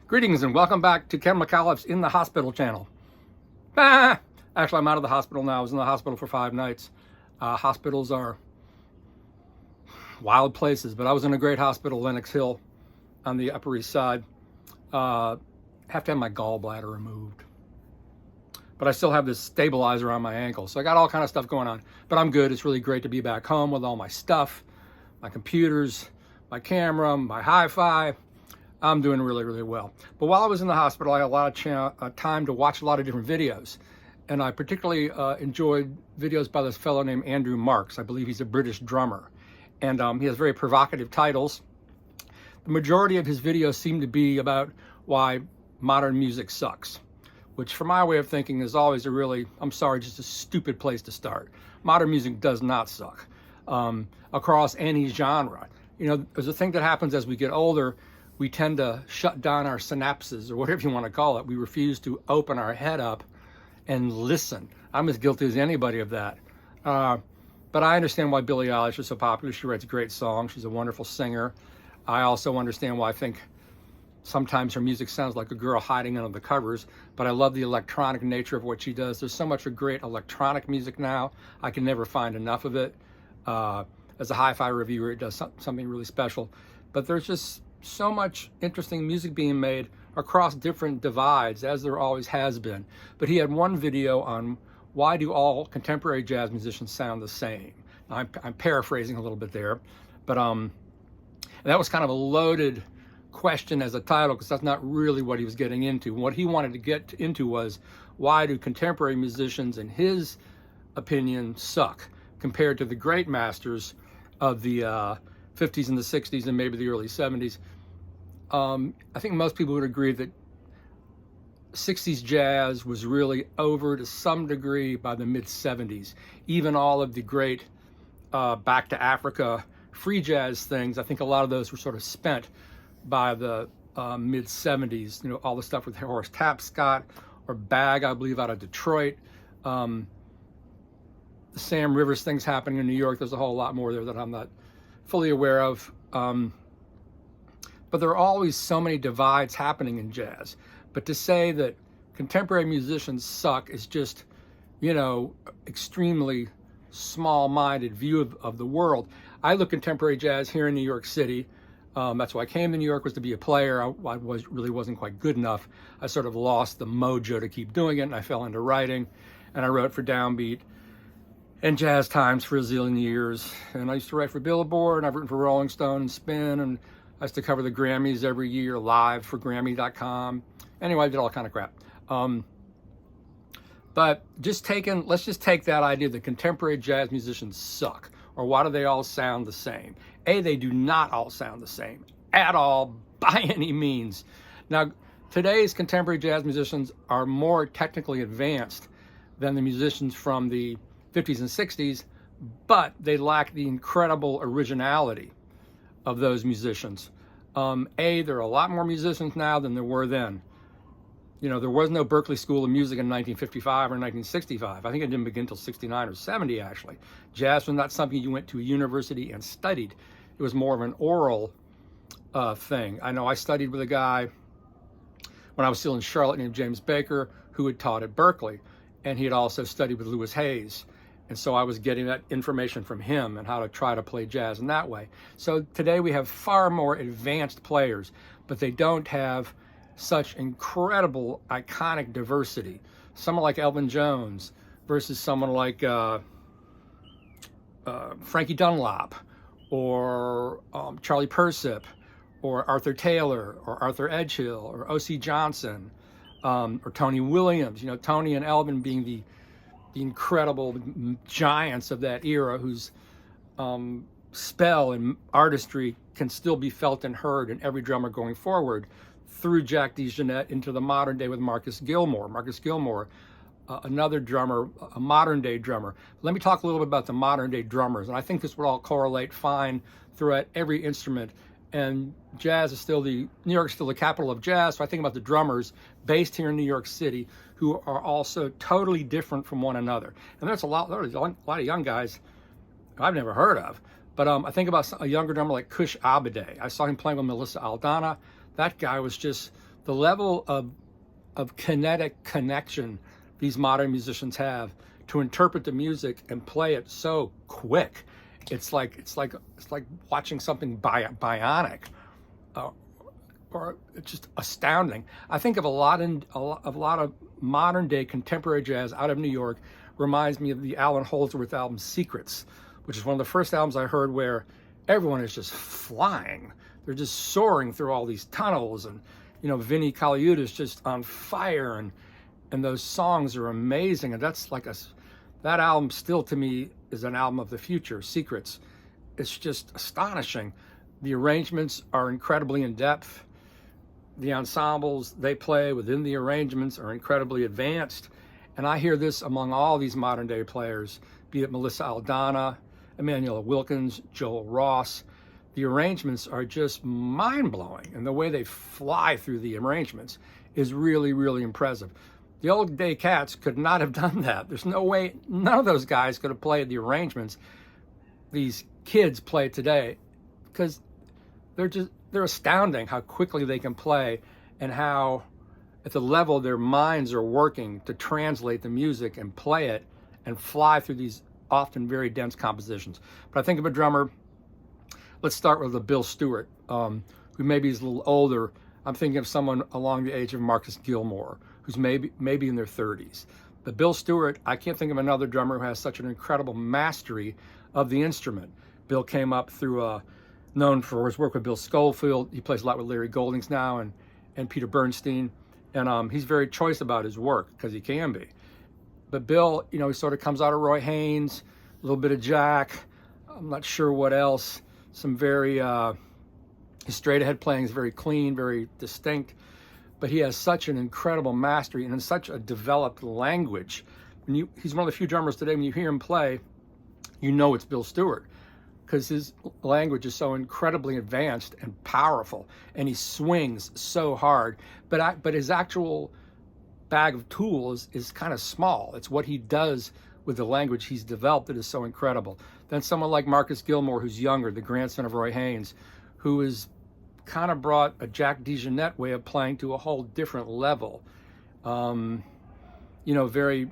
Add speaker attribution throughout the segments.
Speaker 1: Greetings and welcome back to Ken McAuliffe's In the Hospital channel. Actually, I'm out of the hospital now. I was in the hospital for 5 nights. Hospitals are wild places, but I was in a great hospital, Lenox Hill, on the Upper East Side. Have to have my gallbladder removed. But I still have this stabilizer on my ankle, so I got all kind of stuff going on. But I'm good. It's really great to be back home with all my stuff, my computers, my camera, my hi-fi. I'm doing really, really well. But while I was in the hospital, I had a lot of time to watch a lot of different videos. And I particularly enjoyed videos by this fellow named Andrew Marks. I believe he's a British drummer. And he has very provocative titles. The majority of his videos seem to be about why modern music sucks, which for my way of thinking is always a really, I'm sorry, just a stupid place to start. Modern music does not suck across any genre. You know, there's a thing that happens as we get older. We tend to shut down our synapses, or whatever you want to call it. We refuse to open our head up and listen. I'm as guilty as anybody of that. But I understand why Billie Eilish is so popular. She writes great songs. She's a wonderful singer. I also understand why I think sometimes her music sounds like a girl hiding under the covers, but I love the electronic nature of what she does. There's so much of great electronic music now. I can never find enough of it. As a hi-fi reviewer, it does something really special. But there's just so much interesting music being made across different divides, as there always has been. But he had one video on why do all contemporary jazz musicians sound the same. I'm paraphrasing a little bit there, but that was kind of a loaded question as a title, because that's not really what he was getting into. What he wanted to get into was, why do contemporary musicians, in his opinion, suck compared to the great masters of the 50s and the 60s and maybe the early 70s. I think most people would agree that 60s jazz was really over to some degree by the mid 70s. Even all of the great Back to Africa free jazz things, I think a lot of those were sort of spent by the mid 70s. You know, all the stuff with Horace Tapscott or Bag, I believe, out of Detroit. The Sam Rivers things happening in New York. There's a whole lot more there that I'm not fully aware of. But there are always so many divides happening in jazz. But to say that contemporary musicians suck is just, you know, extremely small-minded view of the world. I look contemporary jazz here in New York City. That's why I came to New York, was to be a player. I really wasn't quite good enough. I sort of lost the mojo to keep doing it, and I fell into writing. And I wrote for Downbeat and Jazz Times for a zillion years. And I used to write for Billboard, and I've written for Rolling Stone and Spin, and I used to cover the Grammys every year live for Grammy.com. Anyway, I did all kind of crap. But let's just take that idea that contemporary jazz musicians suck, or why do they all sound the same? They do not all sound the same at all, by any means. Now, today's contemporary jazz musicians are more technically advanced than the musicians from the 50s and 60s, but they lack the incredible originality of those musicians. There are a lot more musicians now than there were then. You know, there was no Berklee School of Music in 1955 or 1965. I think it didn't begin until 69 or 70, actually. Jazz was not something you went to a university and studied. It was more of an oral thing. I know I studied with a guy when I was still in Charlotte named James Baker, who had taught at Berklee, and he had also studied with Louis Hayes. And so I was getting that information from him and how to try to play jazz in that way. So today we have far more advanced players, but they don't have such incredible, iconic diversity. Someone like Elvin Jones versus someone like Frankie Dunlop, or Charlie Persip, or Arthur Taylor, or Arthur Edgehill, or O.C. Johnson, or Tony Williams. You know, Tony and Elvin being the incredible giants of that era, whose spell and artistry can still be felt and heard in every drummer going forward, through Jack DeJohnette into the modern day with Marcus Gilmore. Marcus Gilmore, another drummer, a modern day drummer. Let me talk a little bit about the modern day drummers, and I think this would all correlate fine throughout every instrument. And jazz is still New York is still the capital of jazz, so I think about the drummers based here in New York City, who are also totally different from one another. And there's a lot of young guys I've never heard of. But I think about a younger drummer like Kush Abadeh. I saw him playing with Melissa Aldana. That guy was just the level of kinetic connection these modern musicians have to interpret the music and play it so quick. It's like watching something bionic, or it's just astounding. I think of a lot of modern day contemporary jazz out of New York reminds me of the Alan Holdsworth album Secrets, which is one of the first albums I heard where everyone is just flying. They're just soaring through all these tunnels, and Vinnie Colaiuta is just on fire, and those songs are amazing. And that's that album still to me is an album of the future, Secrets. It's just astonishing. The arrangements are incredibly in depth. The ensembles they play within the arrangements are incredibly advanced. And I hear this among all these modern day players, be it Melissa Aldana, Emanuela Wilkins, Joel Ross. The arrangements are just mind-blowing, and the way they fly through the arrangements is really, really impressive. The old day cats could not have done that. There's no way, none of those guys could have played the arrangements these kids play today, because they're astounding how quickly they can play, and how at the level their minds are working to translate the music and play it and fly through these often very dense compositions. But I think of a drummer, let's start with Bill Stewart, who maybe is a little older. I'm thinking of someone along the age of Marcus Gilmore, who's maybe in their 30s. But Bill Stewart, I can't think of another drummer who has such an incredible mastery of the instrument. Bill came up through, known for his work with Bill Schofield. He plays a lot with Larry Goldings now, and Peter Bernstein. And he's very choice about his work, because he can be. But Bill, he sort of comes out of Roy Haynes, a little bit of Jack, I'm not sure what else. Some very, his straight ahead playing is very clean, very distinct. But he has such an incredible mastery and in such a developed language. He's one of the few drummers today, when you hear him play, it's Bill Stewart, because his language is so incredibly advanced and powerful, and he swings so hard. But his actual bag of tools is kind of small. It's what he does with the language he's developed that is so incredible. Then someone like Marcus Gilmore, who's younger, the grandson of Roy Haynes, who is kind of brought a Jack DeJohnette way of playing to a whole different level. Very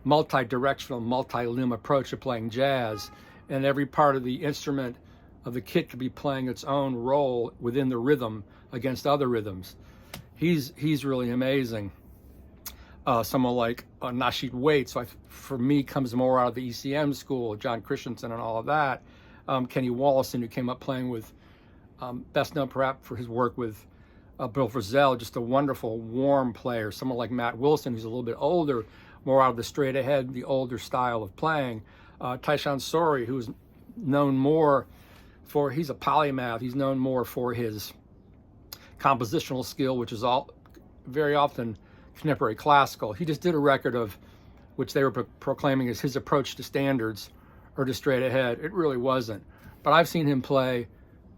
Speaker 1: multi-directional, multi-limb approach to playing jazz, and every part of the instrument of the kit could be playing its own role within the rhythm against other rhythms. He's really amazing. Someone like Nasheed Waite, for me, comes more out of the ECM school, John Christensen and all of that. Kenny Wollesen, who came up playing with, best known perhaps for his work with Bill Frisell, just a wonderful, warm player. Someone like Matt Wilson, who's a little bit older, more out of the straight ahead, the older style of playing. Tyshawn Sorey, who's known more for, he's a polymath, he's known more for his compositional skill, which is all very often contemporary classical. He just did a record of, which they were proclaiming as his approach to standards or to straight ahead. It really wasn't. But I've seen him play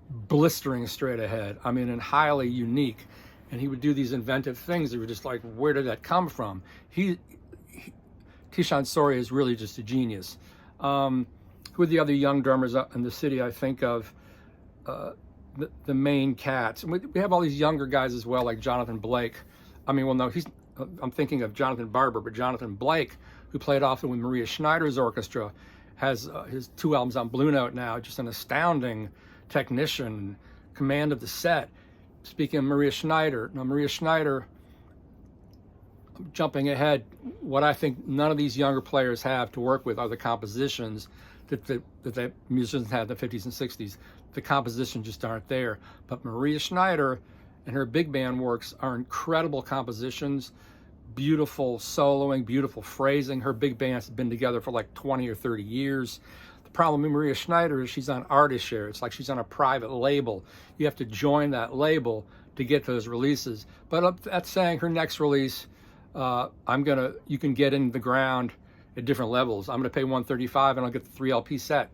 Speaker 1: blistering straight ahead. I mean, and highly unique. And he would do these inventive things that were just like, where did that come from? Tyshawn Sorey is really just a genius. Who are the other young drummers up in the city? I think of the main cats. And we have all these younger guys as well, like Jonathan Blake. I mean, well, no, I'm thinking of Jonathan Barber, but Jonathan Blake, who played often with Maria Schneider's orchestra, has his 2 albums on Blue Note now, just an astounding technician, command of the set. Speaking of Maria Schneider, jumping ahead, what I think none of these younger players have to work with are the compositions that the musicians had in the 50s and 60s. The compositions just aren't there. But Maria Schneider and her big band works are incredible compositions, beautiful soloing, beautiful phrasing. Her big bands have been together for like 20 or 30 years. The problem with Maria Schneider is she's on artist share. It's like she's on a private label. You have to join that label to get those releases. But that's saying her next release, you can get in the ground at different levels. I'm gonna pay $135 and I'll get the 3 LP set,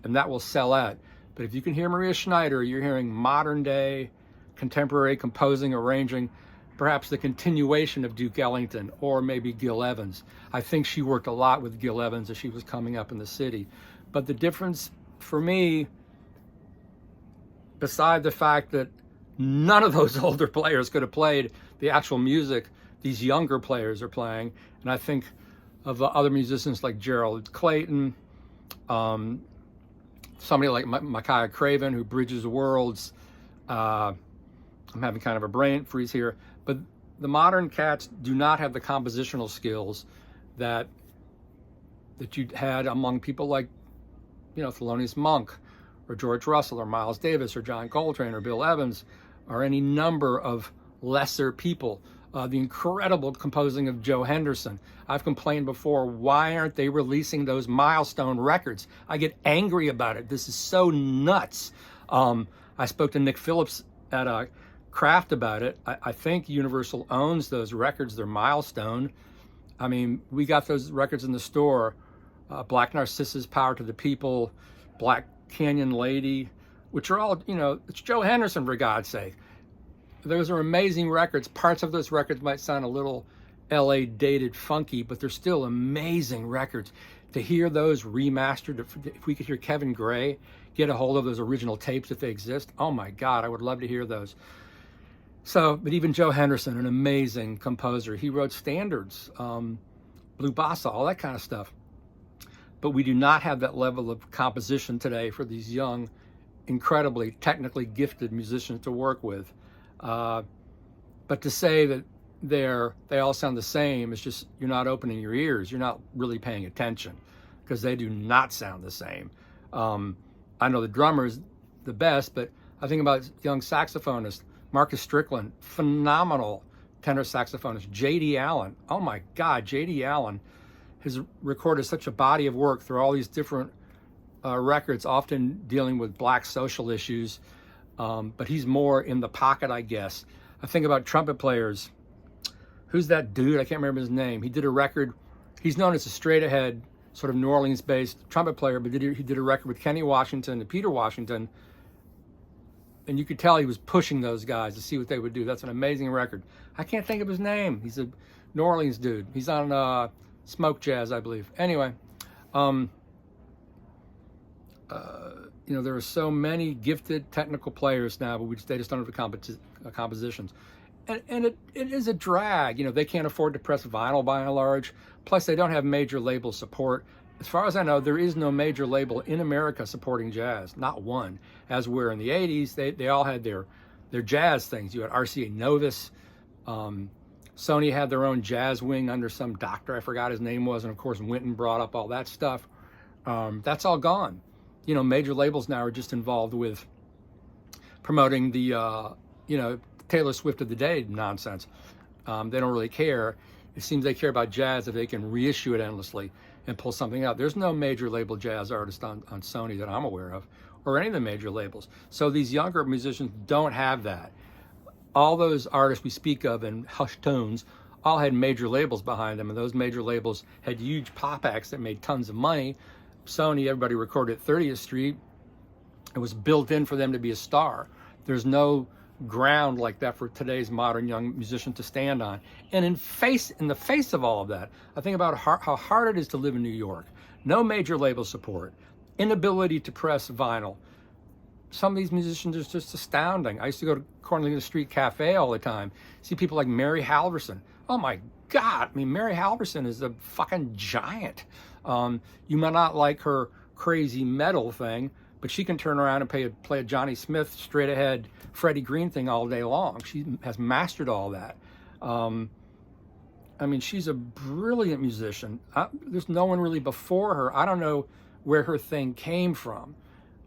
Speaker 1: and that will sell out. But if you can hear Maria Schneider, you're hearing modern day, contemporary composing, arranging, perhaps the continuation of Duke Ellington or maybe Gil Evans. I think she worked a lot with Gil Evans as she was coming up in the city. But the difference for me, beside the fact that None of those older players could have played the actual music these younger players are playing. And I think of other musicians like Gerald Clayton, somebody like Micaiah Craven, who bridges worlds. I'm having kind of a brain freeze here, but the modern cats do not have the compositional skills that you had among people like, Thelonious Monk, or George Russell, or Miles Davis, or John Coltrane, or Bill Evans, or any number of lesser people. The incredible composing of Joe Henderson. I've complained before, why aren't they releasing those milestone records? I get angry about it. This is so nuts. I spoke to Nick Phillips at Kraft about it. I think Universal owns those records. They're milestone. I mean, we got those records in the store. Black Narcissus, Power to the People, Black Canyon Lady, which are all, it's Joe Henderson, for God's sake. Those are amazing records. Parts of those records might sound a little LA dated funky, but they're still amazing records. To hear those remastered, if we could hear Kevin Gray get a hold of those original tapes if they exist, oh my God, I would love to hear those. So, but even Joe Henderson, an amazing composer. He wrote standards, Blue Bossa, all that kind of stuff. But we do not have that level of composition today for these young, incredibly technically gifted musicians to work with. But to say that they all sound the same is just, you're not opening your ears. You're not really paying attention, because they do not sound the same. I know the drummer's the best, but I think about young saxophonists. Marcus Strickland, phenomenal tenor saxophonist. J.D. Allen, oh my God, J.D. Allen has recorded such a body of work through all these different records, often dealing with black social issues. But he's more in the pocket, I guess. I think about trumpet players. Who's that dude? I can't remember his name. He did a record. He's known as a straight ahead, sort of New Orleans-based trumpet player, but he did a record with Kenny Washington and Peter Washington. And you could tell he was pushing those guys to see what they would do. That's an amazing record. I can't think of his name. He's a New Orleans dude. He's on Smoke Jazz, I believe. Anyway, there are so many gifted technical players now, but they just don't have the compositions. And it is a drag. They can't afford to press vinyl by and large. Plus, they don't have major label support. As far as I know, there is no major label in America supporting jazz, not one. As where in the 80s, they all had their jazz things. You had RCA Novus. Sony had their own jazz wing under some doctor, I forgot his name was, and of course Winton brought up all that stuff. That's all gone. Major labels now are just involved with promoting the, Taylor Swift of the day nonsense. They don't really care. It seems they care about jazz if they can reissue it endlessly and pull something out. There's no major label jazz artist on Sony that I'm aware of, or any of the major labels. So these younger musicians don't have that. All those artists we speak of in hushed tones all had major labels behind them, and those major labels had huge pop acts that made tons of money. Sony, everybody recorded at 30th Street. It was built in for them to be a star. There's no ground like that for today's modern young musician to stand on. And in the face of all of that, I think about how hard it is to live in New York. No major label support, inability to press vinyl. Some of these musicians are just astounding. I used to go to Cornelia Street Cafe all the time, see people like Mary Halverson. Oh my God, Mary Halverson is a fucking giant. You might not like her crazy metal thing, but she can turn around and play a Johnny Smith straight ahead Freddie Green thing all day long. She has mastered all that. She's a brilliant musician. There's no one really before her. I don't know where her thing came from.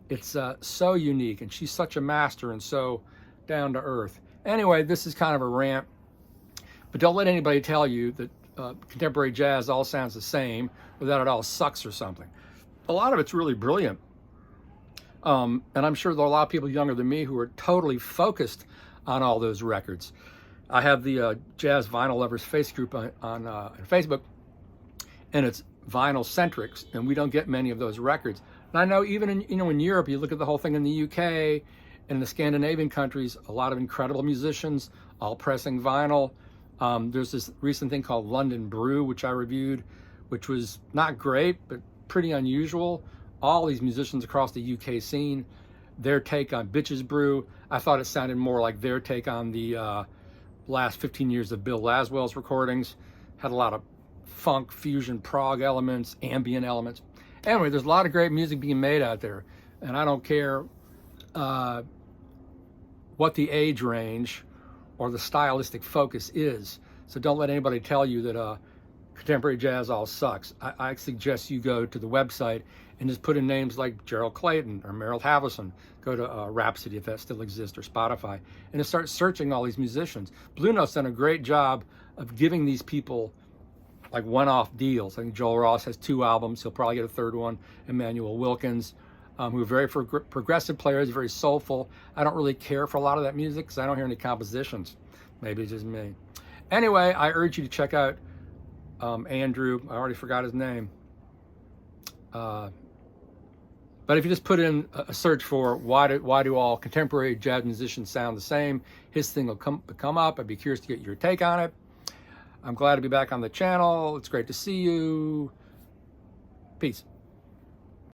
Speaker 1: It's so unique, and she's such a master and so down to earth. Anyway, this is kind of a rant, but don't let anybody tell you that contemporary jazz all sounds the same or that it all sucks or something. A lot of it's really brilliant. And I'm sure there are a lot of people younger than me who are totally focused on all those records. I have the Jazz Vinyl Lovers Face group on Facebook, and it's vinyl centric, and we don't get many of those records. And I know even in Europe, you look at the whole thing in the UK and the Scandinavian countries, a lot of incredible musicians all pressing vinyl. There's this recent thing called London Brew, which I reviewed, which was not great, but pretty unusual. All these musicians across the UK scene their take on Bitches Brew. I thought it sounded more like their take on the last 15 years of Bill Laswell's recordings. Had a lot of funk, fusion, prog elements, ambient elements. Anyway, there's a lot of great music being made out there, and I don't care what the age range or the stylistic focus is. So don't let anybody tell you that contemporary jazz all sucks. I suggest you go to the website and just put in names like Gerald Clayton or Merrill Havison. Go to Rhapsody, if that still exists, or Spotify, and just start searching all these musicians. Blue Note's done a great job of giving these people like one-off deals. I think Joel Ross has 2 albums. He'll probably get a 3rd one. Emmanuel Wilkins, who are very progressive players, very soulful. I don't really care for a lot of that music because I don't hear any compositions. Maybe it's just me. Anyway, I urge you to check out Andrew. I already forgot his name. But if you just put in a search for why do all contemporary jazz musicians sound the same, his thing will come up. I'd be curious to get your take on it. I'm glad to be back on the channel. It's great to see you. Peace.